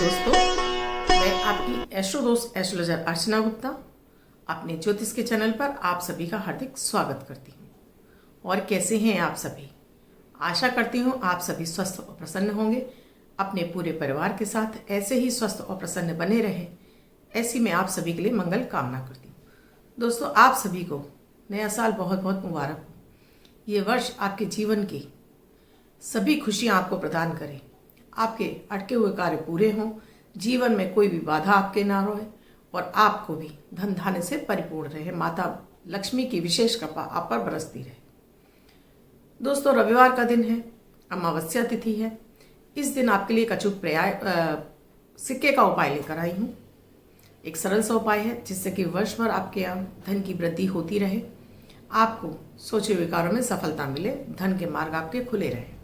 दोस्तों, मैं आपकी एस्ट्रो दोस्त एस्ट्रोलॉजर अर्चना गुप्ता अपने ज्योतिष के चैनल पर आप सभी का हार्दिक स्वागत करती हूँ। और कैसे हैं आप सभी? आशा करती हूँ आप सभी स्वस्थ और प्रसन्न होंगे। अपने पूरे परिवार के साथ ऐसे ही स्वस्थ और प्रसन्न बने रहे, ऐसी मैं आप सभी के लिए मंगल कामना करती हूँ। दोस्तों, आप सभी को नया साल बहुत बहुत मुबारक हो। ये वर्ष आपके जीवन की सभी खुशियाँ आपको प्रदान करे, आपके अटके हुए कार्य पूरे हों, जीवन में कोई भी बाधा आपके ना रहे और आपको भी धन धान्य से परिपूर्ण रहे। माता लक्ष्मी की विशेष कृपा आप पर बरसती रहे। दोस्तों, रविवार का दिन है, अमावस्या तिथि है। इस दिन आपके लिए एक अचूक सिक्के का उपाय लेकर आई हूँ। एक सरल सा उपाय है जिससे कि वर्ष भर आपके यहाँ धन की वृद्धि होती रहे, आपको सोचे हुए कार्यों में सफलता मिले, धन के मार्ग आपके खुले रहे।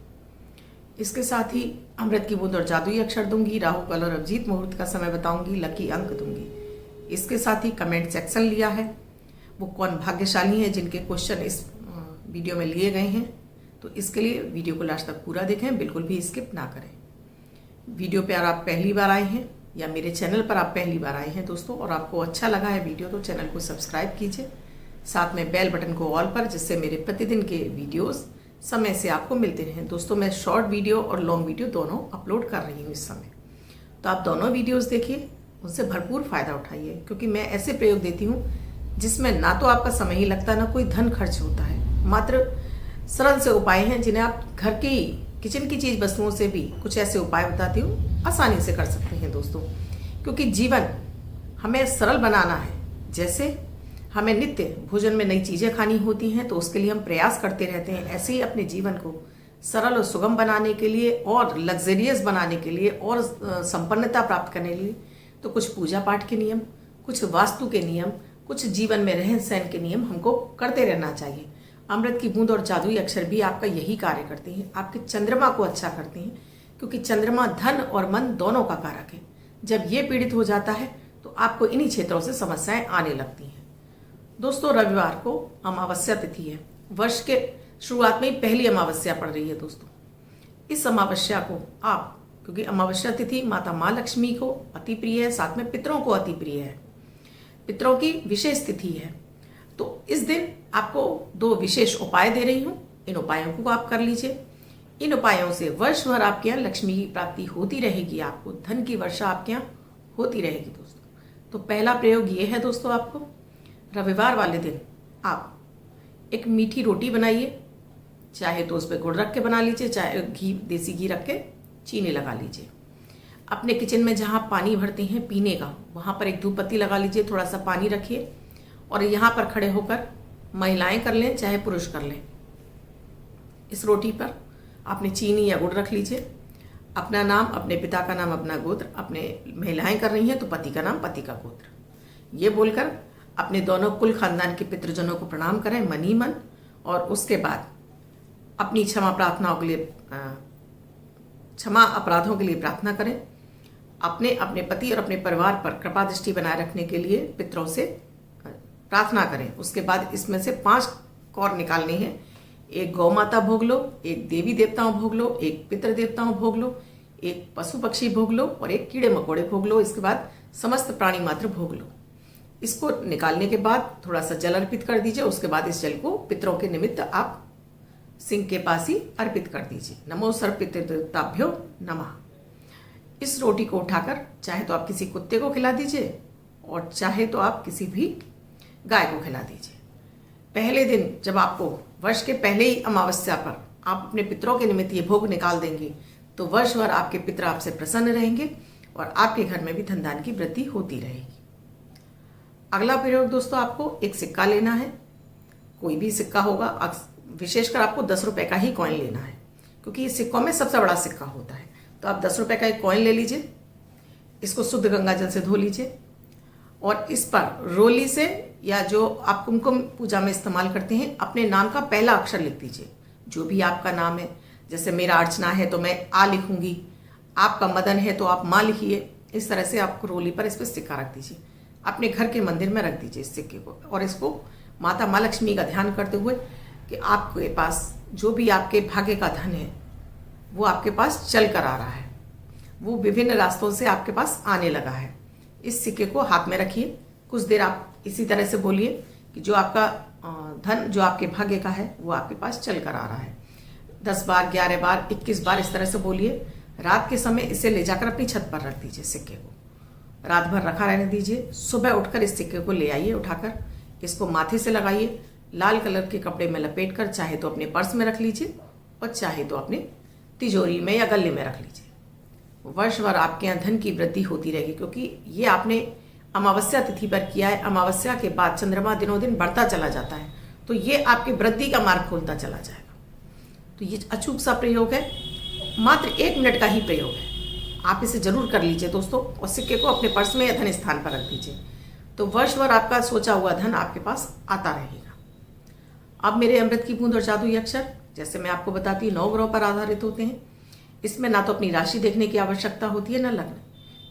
इसके साथ ही अमृत की बूंद और जादुई अक्षर दूंगी, राहु काल और अभिजीत मुहूर्त का समय बताऊंगी, लकी अंक दूंगी। इसके साथ ही कमेंट सेक्शन लिया है, वो कौन भाग्यशाली है जिनके क्वेश्चन इस वीडियो में लिए गए हैं। तो इसके लिए वीडियो को लास्ट तक पूरा देखें, बिल्कुल भी स्किप ना करें। वीडियो पर आप पहली बार आए हैं या मेरे चैनल पर आप पहली बार आए हैं दोस्तों, और आपको अच्छा लगा है वीडियो, तो चैनल को सब्सक्राइब कीजिए, साथ में बेल बटन को ऑल पर, जिससे मेरे प्रतिदिन के वीडियोस समय से आपको मिलते रहें। दोस्तों, मैं शॉर्ट वीडियो और लॉन्ग वीडियो दोनों अपलोड कर रही हूँ इस समय, तो आप दोनों वीडियोस देखिए, उनसे भरपूर फायदा उठाइए, क्योंकि मैं ऐसे प्रयोग देती हूँ जिसमें ना तो आपका समय ही लगता, ना कोई धन खर्च होता है। मात्र सरल से उपाय हैं जिन्हें आप घर की किचन की चीज वस्तुओं से भी कुछ ऐसे उपाय बताती हूँ, आसानी से कर सकते हैं दोस्तों। क्योंकि जीवन हमें सरल बनाना है, जैसे हमें नित्य भोजन में नई चीजें खानी होती हैं, तो उसके लिए हम प्रयास करते रहते हैं। ऐसे ही अपने जीवन को सरल और सुगम बनाने के लिए और लग्जरियस बनाने के लिए और संपन्नता प्राप्त करने के लिए तो कुछ पूजा पाठ के नियम, कुछ वास्तु के नियम, कुछ जीवन में रहन सहन के नियम हमको करते रहना चाहिए। अमृत की बूंद और जादुई अक्षर भी आपका यही कार्य करते हैं, आपके चंद्रमा को अच्छा करते हैं, क्योंकि चंद्रमा धन और मन दोनों का कारक है। जब ये पीड़ित हो जाता है तो आपको इन्हीं क्षेत्रों से समस्याएं आने लगती हैं। दोस्तों, रविवार को अमावस्या तिथि है, वर्ष के शुरुआत में ही पहली अमावस्या पड़ रही है दोस्तों। इस अमावस्या को आप, क्योंकि अमावस्या तिथि माता माँ लक्ष्मी को अति प्रिय है, साथ में पितरों को अति प्रिय है, पितरों की विशेष तिथि है, तो इस दिन आपको दो विशेष उपाय दे रही हूँ। इन उपायों को आप कर लीजिए। इन उपायों से वर्ष भर आपके यहाँ लक्ष्मी की प्राप्ति होती रहेगी, आपको धन की वर्षा आपके यहाँ होती रहेगी दोस्तों। तो पहला प्रयोग ये है दोस्तों, आपको रविवार वाले दिन आप एक मीठी रोटी बनाइए, चाहे तो उस पर गुड़ रख के बना लीजिए, चाहे घी, देसी घी रख के चीनी लगा लीजिए। अपने किचन में जहाँ पानी भरते हैं पीने का, वहाँ पर एक धूप बत्ती लगा लीजिए, थोड़ा सा पानी रखिए और यहाँ पर खड़े होकर महिलाएं कर लें चाहे पुरुष कर लें, इस रोटी पर आपने चीनी या गुड़ रख लीजिए, अपना नाम, अपने पिता का नाम, अपना गोत्र, अपने महिलाएं कर रही हैं तो पति का नाम, पति का गोत्र, ये बोलकर अपने दोनों कुल खानदान के पितृजनों को प्रणाम करें मन ही मन। और उसके बाद अपनी क्षमा प्रार्थनाओं के लिए, क्षमा अपराधों के लिए प्रार्थना करें। अपने अपने पति और अपने परिवार पर कृपा दृष्टि बनाए रखने के लिए पितरों से प्रार्थना करें। उसके बाद इसमें से 5 कौर निकालने हैं। एक गौ माता भोग लो, एक देवी देवताओं भोग लो, एक पितृ देवताओं भोग लो, एक पशु पक्षी भोग लो और एक कीड़े मकोड़े भोग लो। इसके बाद समस्त प्राणी मात्र भोग लो। इसको निकालने के बाद थोड़ा सा जल अर्पित कर दीजिए। उसके बाद इस जल को पितरों के निमित्त आप सिंह के पास ही अर्पित कर दीजिए। नमो सर्वपितृदेवताभ्यो नमः। इस रोटी को उठाकर चाहे तो आप किसी कुत्ते को खिला दीजिए और चाहे तो आप किसी भी गाय को खिला दीजिए। पहले दिन जब आपको वर्ष के पहले ही अमावस्या पर आप अपने पितरों के निमित्त ये भोग निकाल देंगे, तो वर्ष भर आपके पितर आपसे प्रसन्न रहेंगे और आपके घर में भी धन धान्य की वृद्धि होती रहेगी। अगला प्रयोग दोस्तों, आपको एक सिक्का लेना है, कोई भी सिक्का होगा, विशेषकर आपको 10 रुपए का ही कॉइन लेना है, क्योंकि इस सिक्कों में सबसे बड़ा सिक्का होता है। तो आप 10 रुपए का एक कॉइन ले लीजिए, इसको शुद्ध गंगा जल से धो लीजिए और इस पर रोली से या जो आप कुमकुम पूजा में इस्तेमाल करते हैं अपने नाम का पहला अक्षर लिख दीजिए। जो भी आपका नाम है, जैसे मेरा अर्चना है तो मैं आ लिखूंगी, आपका मदन है तो आप माँ लिखिए। इस तरह से आपको रोली पर इस पर सिक्का रख दीजिए, अपने घर के मंदिर में रख दीजिए इस सिक्के को। और इसको माता माँ लक्ष्मी का ध्यान करते हुए कि आपके पास जो भी आपके भाग्य का धन है वो आपके पास चल कर आ रहा है, वो विभिन्न रास्तों से आपके पास आने लगा है। इस सिक्के को हाथ में रखिए, कुछ देर आप इसी तरह से बोलिए कि जो आपका धन, जो आपके भाग्य का है, वो आपके पास चल कर आ रहा है। 10 बार, 11 बार, 21 बार इस तरह से बोलिए। रात के समय इसे ले जाकर अपनी छत पर रख दीजिए। सिक्के को रात भर रखा रहने दीजिए। सुबह उठकर इस सिक्के को ले आइए, उठाकर इसको माथे से लगाइए। लाल कलर के कपड़े में लपेट कर चाहे तो अपने पर्स में रख लीजिए और चाहे तो अपने तिजोरी में या गले में रख लीजिए। वर्ष भर आपके यहाँ धन की वृद्धि होती रहेगी, क्योंकि ये आपने अमावस्या तिथि पर किया है। अमावस्या के बाद चंद्रमा दिनों दिन बढ़ता चला जाता है, तो ये आपकी वृद्धि का मार्ग खोलता चला जाएगा। तो ये अचूक सा प्रयोग है, मात्र 1 मिनट का ही प्रयोग है। आप इसे जरूर कर लीजिए दोस्तों, और सिक्के को अपने पर्स में या धन स्थान पर रख दीजिए, तो वर्ष भर आपका सोचा हुआ धन आपके पास आता रहेगा। अब मेरे अमृत की बूंद और जादुई अक्षर, जैसे मैं आपको बताती हूँ, 9 ग्रहों पर आधारित होते हैं। इसमें ना तो अपनी राशि देखने की आवश्यकता होती है, ना लग्न।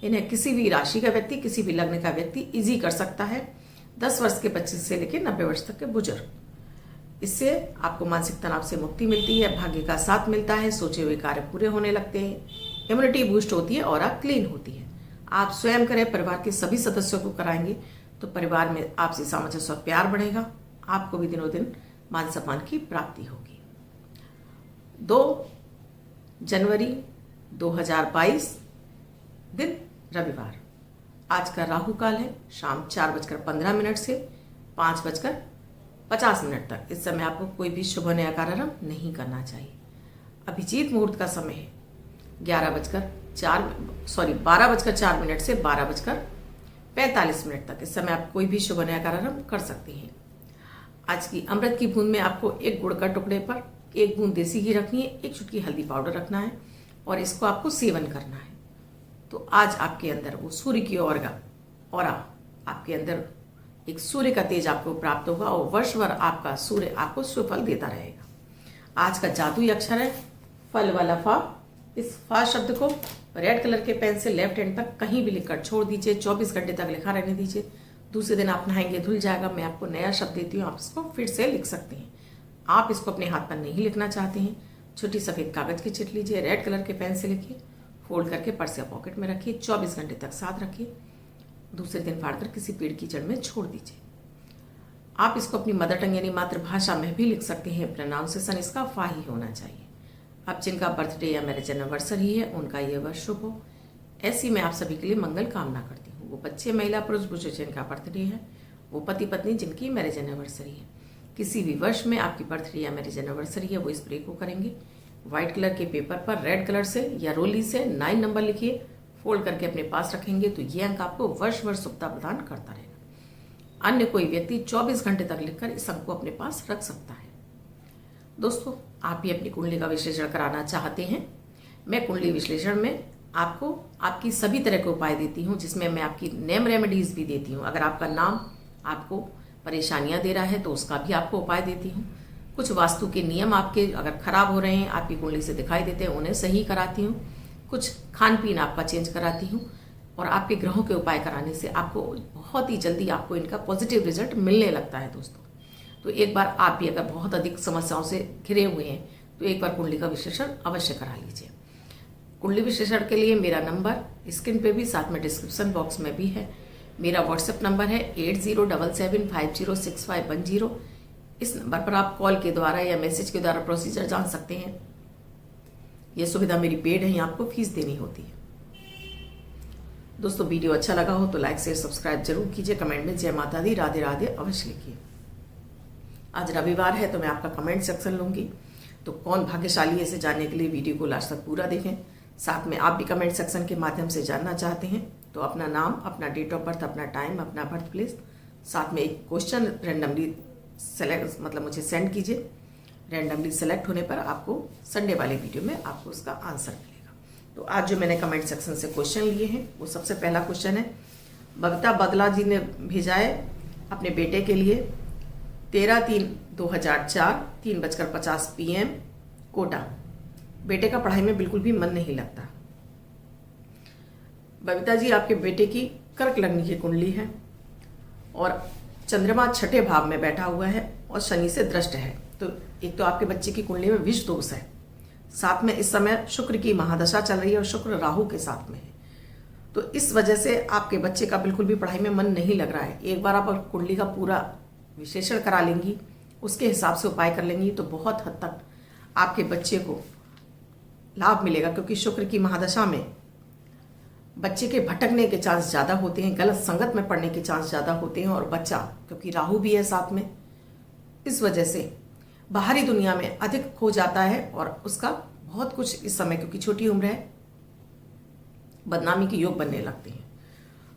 इन्हें किसी भी राशि का व्यक्ति, किसी भी लग्न का व्यक्ति इजी कर सकता है। 10 वर्ष के बच्चे से लेकर 90 वर्ष तक के बुजुर्ग। इससे आपको मानसिक तनाव से मुक्ति मिलती है, भाग्य का साथ मिलता है, सोचे हुए कार्य पूरे होने लगते हैं, इम्यूनिटी बूस्ट होती है और आप क्लीन होती है। आप स्वयं करें, परिवार के सभी सदस्यों को कराएंगे तो परिवार में आपसी सामंजस्य और प्यार बढ़ेगा। आपको भी दिनों दिन मान सम्मान की प्राप्ति होगी। 2 जनवरी 2022 दिन रविवार। आज का राहु काल है शाम 4:15 से 5:50 तक। इस समय आपको कोई भी शुभ नया कार्य नहीं करना चाहिए। अभिजीत मुहूर्त का समय है 12:04 से 12:45 तक। इस समय आप कोई भी शुभ नया कार्य कर सकते हैं। आज की अमृत की बूंद में आपको 1 गुड़ का टुकड़े पर 1 बूंद देसी घी रखनी है, 1 चुटकी हल्दी पाउडर रखना है और इसको आपको सेवन करना है। तो आज आपके अंदर वो सूर्य की और आपके अंदर एक सूर्य का तेज आपको प्राप्त होगा और वर्ष भर आपका सूर्य आपको सुफल देता रहेगा। आज का जादुई अक्षर है फल वाला फा। इस फा शब्द को रेड कलर के पेन से लेफ्ट हैंड पर कहीं भी लिखकर छोड़ दीजिए। 24 घंटे तक लिखा रहने दीजिए। दूसरे दिन आप नहाएंगे, धुल जाएगा। मैं आपको नया शब्द देती हूँ, आप इसको फिर से लिख सकते हैं। आप इसको अपने हाथ पर नहीं लिखना चाहते हैं, छोटी सफेद कागज की चिट लीजिए, रेड कलर के पेन से लिखिए, फोल्ड करके पर्स या पॉकेट में रखिए, 24 घंटे तक साथ रखिए। दूसरे दिन फाड़कर किसी पेड़ की जड़ में छोड़ दीजिए। आप इसको अपनी मदर टंग यानी मातृभाषा में भी लिख सकते हैं। प्रोनाउंसिएशन इसका फा ही होना चाहिए। अब जिनका बर्थडे या मैरिज एनिवर्सरी है उनका ये वर्ष शुभ हो, ऐसी मैं आप सभी के लिए मंगल कामना करती हूँ। वो बच्चे, महिला, पुरुष, बुजुर्ग जिनका बर्थडे है, वो पति पत्नी जिनकी मैरिज एनिवर्सरी है, किसी भी वर्ष में आपकी बर्थडे या मैरिज एनिवर्सरी है, वो इस स्प्रे को करेंगे। व्हाइट कलर के पेपर पर रेड कलर से या रोली से 9 नंबर लिखिए, फोल्ड करके अपने पास रखेंगे तो ये अंक आपको वर्ष भर शुभता प्रदान करता रहेगा। अन्य कोई व्यक्ति 24 घंटे तक लिखकर इस अंक को अपने पास रख सकता है। दोस्तों, आप भी अपनी कुंडली का विश्लेषण कराना चाहते हैं? मैं कुंडली विश्लेषण में आपको आपकी सभी तरह के उपाय देती हूँ, जिसमें मैं आपकी नेम रेमेडीज भी देती हूँ। अगर आपका नाम आपको परेशानियां दे रहा है तो उसका भी आपको उपाय देती हूँ। कुछ वास्तु के नियम आपके अगर खराब हो रहे हैं, आपकी कुंडली से दिखाई देते हैं, उन्हें सही कराती हूँ। कुछ खान पीन आपका चेंज कराती हूँ और आपके ग्रहों के उपाय कराने से आपको बहुत ही जल्दी आपको इनका पॉजिटिव रिजल्ट मिलने लगता है। दोस्तों, तो एक बार आप भी अगर बहुत अधिक समस्याओं से घिरे हुए हैं तो एक बार कुंडली का विश्लेषण अवश्य करा लीजिए। कुंडली विश्लेषण के लिए मेरा नंबर स्क्रीन पे भी, साथ में डिस्क्रिप्शन बॉक्स में भी है। मेरा व्हाट्सएप नंबर है 8077506510। इस नंबर पर आप कॉल के द्वारा या मैसेज के द्वारा प्रोसीजर जान सकते हैं। यह सुविधा मेरी पेड है, आपको फीस देनी होती है। दोस्तों, वीडियो अच्छा लगा हो तो लाइक शेयर सब्सक्राइब जरूर कीजिए। कमेंट में जय माता दी, राधे राधे अवश्य लिखिए। आज रविवार है तो मैं आपका कमेंट सेक्शन लूंगी, तो कौन भाग्यशाली है इसे जानने के लिए वीडियो को लास्ट तक पूरा देखें। साथ में आप भी कमेंट सेक्शन के माध्यम से जानना चाहते हैं तो अपना नाम, अपना डेट ऑफ बर्थ, अपना टाइम, अपना बर्थ प्लेस, साथ में एक क्वेश्चन रैंडमली सेलेक्ट मुझे सेंड कीजिए। रैंडमली सेलेक्ट होने पर आपको संडे वाले वीडियो में आपको उसका आंसर मिलेगा। तो आज जो मैंने कमेंट सेक्शन से क्वेश्चन लिए हैं, वो सबसे पहला क्वेश्चन है, बगता बगला जी ने भेजा है अपने बेटे के लिए 13/3/2004 3:50 PM कोटा। बेटे का पढ़ाई में बिल्कुल भी मन नहीं लगता। बबीता जी, आपके बेटे की कर्क लग्न की कुंडली है और चंद्रमा 6ठे भाव में बैठा हुआ है और शनि से दृष्ट है। तो एक तो आपके बच्चे की कुंडली में विष दोष है, साथ में इस समय शुक्र की महादशा चल रही है और शुक्र राहु के साथ में है। तो इस वजह से आपके बच्चे का बिल्कुल भी पढ़ाई में मन नहीं लग रहा है। एक बार आप कुंडली का पूरा विश्लेषण करा लेंगी, उसके हिसाब से उपाय कर लेंगी, तो बहुत हद तक आपके बच्चे को लाभ मिलेगा। क्योंकि शुक्र की महादशा में बच्चे के भटकने के चांस ज़्यादा होते हैं, गलत संगत में पड़ने के चांस ज़्यादा होते हैं, और बच्चा क्योंकि राहु भी है साथ में, इस वजह से बाहरी दुनिया में अधिक खो जाता है और उसका बहुत कुछ इस समय, क्योंकि छोटी उम्र है, बदनामी के योग बनने लगते हैं।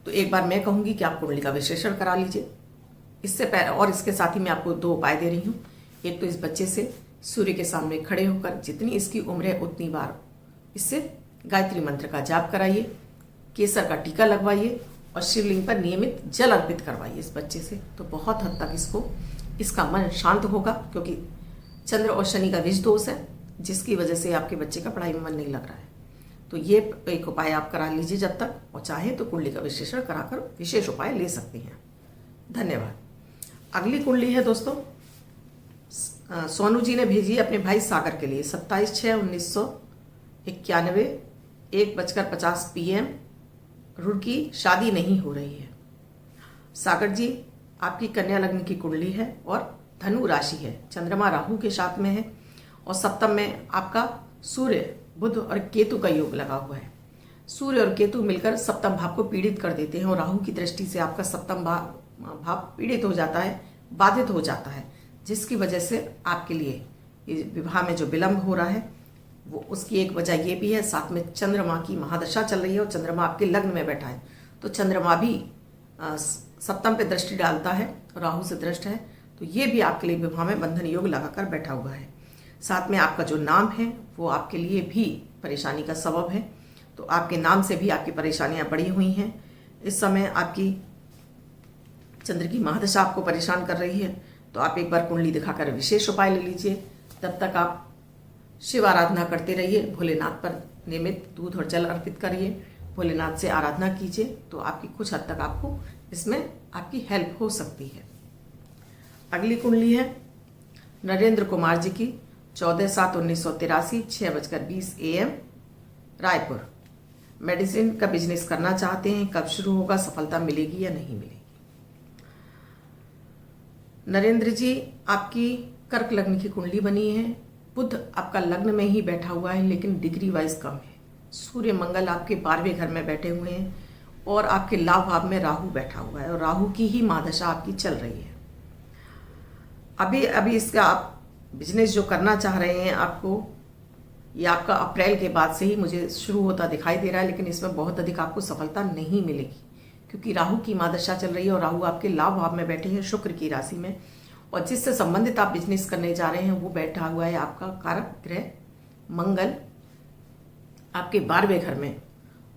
तो एक बार मैं कहूँगी कि आप कुंडली का विश्लेषण करा लीजिए। इससे पहले और इसके साथ ही मैं आपको 2 उपाय दे रही हूँ। एक तो इस बच्चे से सूर्य के सामने खड़े होकर जितनी इसकी उम्र है उतनी बार इससे गायत्री मंत्र का जाप कराइए, केसर का टीका लगवाइए और शिवलिंग पर नियमित जल अर्पित करवाइए इस बच्चे से। तो बहुत हद तक इसका मन शांत होगा, क्योंकि चंद्र और शनि का विष दोष है, जिसकी वजह से आपके बच्चे का पढ़ाई में मन नहीं लग रहा है। तो ये एक उपाय आप करा लीजिए जब तक, और चाहे तो कुंडली का विश्लेषण कराकर विशेष उपाय ले सकती हैं। धन्यवाद। अगली कुंडली है दोस्तों, सोनू जी ने भेजी है अपने भाई सागर के लिए। 27/6/1991 1:50 PM रुड़की, शादी नहीं हो रही है। सागर जी, आपकी कन्या लग्न की कुंडली है और धनु राशि है, चंद्रमा राहु के साथ में है और सप्तम में आपका सूर्य बुध और केतु का योग लगा हुआ है। सूर्य और केतु मिलकर सप्तम भाव को पीड़ित कर देते हैं और राहु की दृष्टि से आपका सप्तम भाव पीड़ित हो जाता है, बाधित हो जाता है, जिसकी वजह से आपके लिए विवाह में जो विलंब हो रहा है वो उसकी एक वजह ये भी है। साथ में चंद्रमा की महादशा चल रही है और चंद्रमा आपके लग्न में बैठा है, तो चंद्रमा भी सप्तम पे दृष्टि डालता है, राहु से दृष्ट है, तो ये भी आपके लिए विवाह में बंधन योग लगाकर बैठा हुआ है। साथ में आपका जो नाम है वो आपके लिए भी परेशानी का सबब है, तो आपके नाम से भी आपकी परेशानियां बढ़ी हुई हैं। इस समय आपकी चंद्र की महादशा आपको परेशान कर रही है, तो आप एक बार कुंडली दिखाकर विशेष उपाय ले लीजिए। तब तक आप शिव आराधना करते रहिए, भोलेनाथ पर नियमित दूध और जल अर्पित करिए, भोलेनाथ से आराधना कीजिए, तो आपकी कुछ हद तक आपको इसमें आपकी हेल्प हो सकती है। अगली कुंडली है नरेंद्र कुमार जी की, 14/7/1983 6:20 AM रायपुर। मेडिसिन का बिजनेस करना चाहते हैं, कब शुरू होगा, सफलता मिलेगी या नहीं मिलेगी। नरेंद्र जी, आपकी कर्क लग्न की कुंडली बनी है, बुध आपका लग्न में ही बैठा हुआ है लेकिन डिग्री वाइज कम है। सूर्य मंगल आपके 12वें घर में बैठे हुए हैं और आपके लाभ भाव में राहु बैठा हुआ है और राहु की ही महादशा आपकी चल रही है। अभी इसका आप बिजनेस जो करना चाह रहे हैं, आपको ये आपका अप्रैल के बाद से ही मुझे शुरू होता दिखाई दे रहा है, लेकिन इसमें बहुत अधिक आपको सफलता नहीं मिलेगी, क्योंकि राहु की महादशा चल रही है और राहु आपके लाभ भाव में बैठे हैं शुक्र की राशि में, और जिससे संबंधित आप बिजनेस करने जा रहे हैं वो बैठा हुआ है आपका कारक ग्रह मंगल आपके 12वें घर में,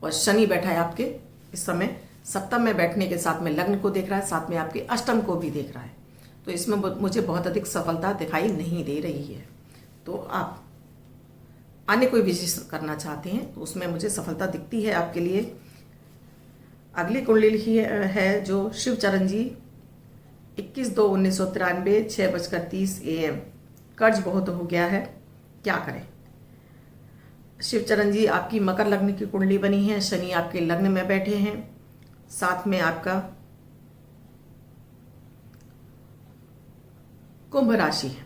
और शनि बैठा है आपके इस समय सप्तम में बैठने के साथ में लग्न को देख रहा है, साथ में आपके अष्टम को भी देख रहा है। तो इसमें मुझे बहुत अधिक सफलता दिखाई नहीं दे रही है। तो आप अन्य कोई बिजनेस करना चाहते हैं तो उसमें मुझे सफलता दिखती है आपके लिए। अगली कुंडली है जो शिवचरण जी, 21/2/1993 6:30 AM। कर्ज बहुत हो गया है, क्या करें। शिवचरण जी, आपकी मकर लग्न की कुंडली बनी है, शनि आपके लग्न में बैठे हैं, साथ में आपका कुंभ राशि है,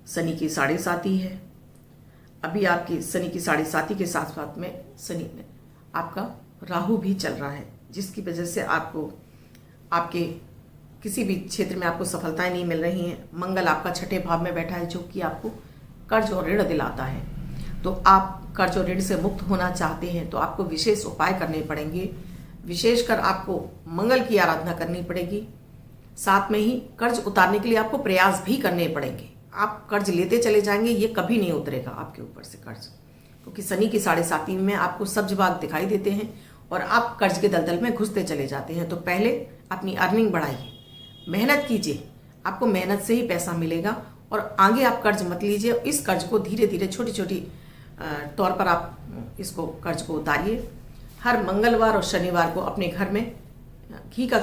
शनि की 7.5 है। अभी आपकी शनि की 7.5 के साथ साथ में शनि में आपका राहु भी चल रहा है, जिसकी वजह से आपको आपके किसी भी क्षेत्र में आपको सफलताएं नहीं मिल रही हैं। मंगल आपका 6ठे भाव में बैठा है, जो कि आपको कर्ज और ऋण दिलाता है। तो आप कर्ज और ऋण से मुक्त होना चाहते हैं तो आपको विशेष उपाय करने पड़ेंगे, विशेषकर आपको मंगल की आराधना करनी पड़ेगी। साथ में ही कर्ज उतारने के लिए आपको प्रयास भी करने पड़ेंगे। आप कर्ज लेते चले जाएंगे, ये कभी नहीं उतरेगा आपके ऊपर से कर्ज, क्योंकि शनि की 7.5 में आपको सब्ज बाग दिखाई देते हैं और आप कर्ज के दलदल में घुसते चले जाते हैं। तो पहले अपनी अर्निंग बढ़ाइए, मेहनत कीजिए, आपको मेहनत से ही पैसा मिलेगा, और आगे आप कर्ज मत लीजिए। इस कर्ज को धीरे धीरे छोटी छोटी तौर पर आप इसको कर्ज को उतारिए। हर मंगलवार और शनिवार को अपने घर में घी का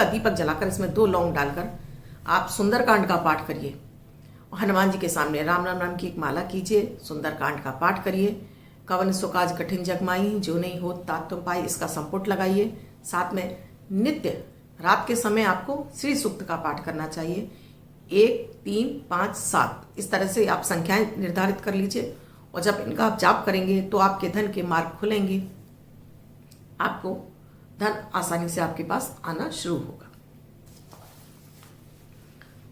दीपक जलाकर इसमें 2 लौंग डालकर आप सुंदरकांड का पाठ करिए और हनुमान जी के सामने राम राम राम की एक माला कीजिए, सुंदरकांड का पाठ करिए। कवन सो काज कठिन जगमाई, जो नहीं हो तात तुम पाई, इसका संपुट लगाइए। साथ में नित्य रात के समय आपको श्री सूक्त का पाठ करना चाहिए। 1, 3, 5, 7 इस तरह से आप संख्याएं निर्धारित कर लीजिए और जब इनका आप जाप करेंगे तो आपके धन के मार्ग खुलेंगे, आपको धन आसानी से आपके पास आना शुरू होगा।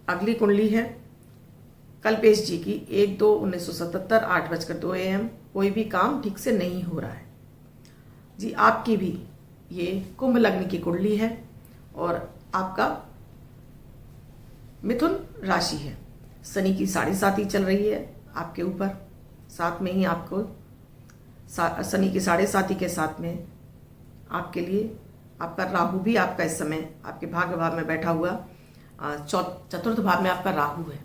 अगली कुंडली है कल्पेश जी की 1/2/1977 8:02 AM। कोई भी काम ठीक से नहीं हो रहा है जी। आपकी भी ये कुंभ लग्न की कुंडली है और आपका मिथुन राशि है। शनि की 7.5 चल रही है आपके ऊपर। साथ में ही आपको शनि की 7.5 के साथ में आपके लिए आपका राहु भी आपका इस समय आपके भाग्य भाव में बैठा हुआ चतुर्थ भाव में आपका राहु है,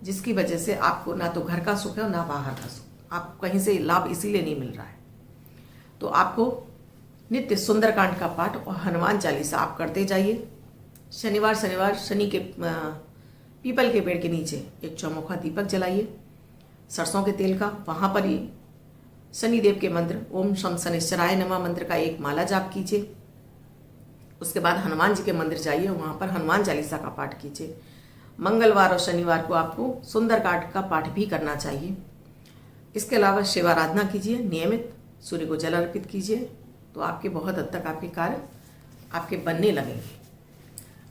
जिसकी वजह से आपको ना तो घर का सुख है और ना बाहर का सुख। आपको कहीं से लाभ इसीलिए नहीं मिल रहा है। तो आपको नित्य सुंदरकांड का पाठ और हनुमान चालीसा आप करते जाइए। शनिवार शनि के पीपल के पेड़ के नीचे एक चौमुखा दीपक जलाइए सरसों के तेल का। वहाँ पर ही शनिदेव के मंत्र ओम शम शनिश्चराय नमः मंत्र का एक माला जाप कीजिए। उसके बाद हनुमान जी के मंदिर जाइए, वहाँ पर हनुमान चालीसा का पाठ कीजिए। मंगलवार और शनिवार को आपको सुंदरकांड का पाठ भी करना चाहिए। इसके अलावा शिवाराधना कीजिए नियमित, सूर्य को जल अर्पित कीजिए, तो आपके बहुत हद तक आपके कार्य आपके बनने लगेंगे।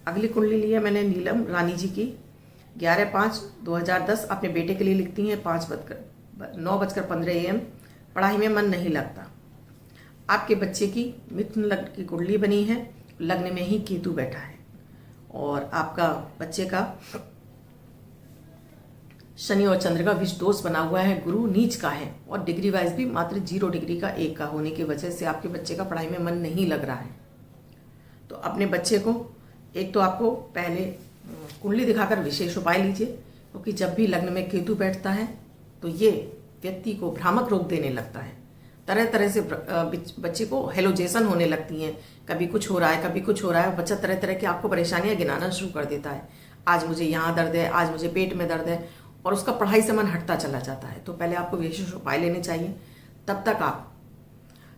अगली कुंडली ली है मैंने नीलम रानी जी की 11/5/2010। अपने बेटे के लिए लिखती हैं 9:15 AM। पढ़ाई में मन नहीं लगता। आपके बच्चे की मिथुन लग्न की कुंडली बनी है, लग्न में ही केतु बैठा है और आपका बच्चे का शनि और चंद्र का विष दोष बना हुआ है, गुरु नीच का है और डिग्री वाइज भी मात्र 0 डिग्री का 1 का होने की वजह से आपके बच्चे का पढ़ाई में मन नहीं लग रहा है। तो अपने बच्चे को एक तो आपको पहले कुंडली दिखाकर विशेष उपाय लीजिए, क्योंकि जब भी लग्न में केतु बैठता है तो ये व्यक्ति को भ्रामक रोग देने लगता है। तरह तरह से बच्चे को हेलोजेशन होने लगती हैं, कभी कुछ हो रहा है कभी कुछ हो रहा है। बच्चा तरह तरह की आपको परेशानियां गिनाना शुरू कर देता है। आज मुझे यहाँ दर्द है, आज मुझे पेट में दर्द है, और उसका पढ़ाई से मन हटता चला जाता है। तो पहले आपको विशेष उपाय लेने चाहिए। तब तक आप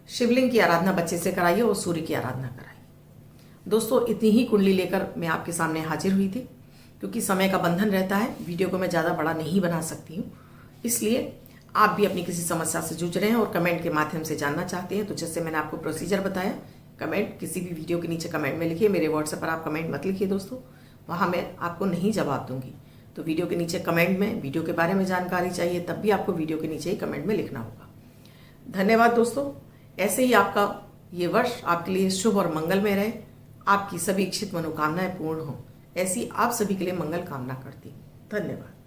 शिवलिंग की आराधना बच्चे से कराइए और सूर्य की आराधना कराइए। दोस्तों, इतनी ही कुंडली लेकर मैं आपके सामने हाजिर हुई थी, क्योंकि समय का बंधन रहता है, वीडियो को मैं ज़्यादा बड़ा नहीं बना सकती हूँ। इसलिए आप भी अपनी किसी समस्या से जूझ रहे हैं और कमेंट के माध्यम से जानना चाहते हैं, तो जैसे मैंने आपको प्रोसीजर बताया, कमेंट किसी भी वीडियो के नीचे कमेंट में लिखिए। मेरे व्हाट्सएप पर आप कमेंट मत लिखिए दोस्तों, वहाँ मैं आपको नहीं जवाब दूंगी। तो वीडियो के नीचे कमेंट में वीडियो के बारे में जानकारी चाहिए, तब भी आपको वीडियो के नीचे ही कमेंट में लिखना होगा। धन्यवाद दोस्तों। ऐसे ही आपका ये वर्ष आपके लिए शुभ और मंगलमय रहे, आपकी सभी इच्छित मनोकामनाएं पूर्ण हो, ऐसी आप सभी के लिए मंगल कामना करती हूँ। धन्यवाद।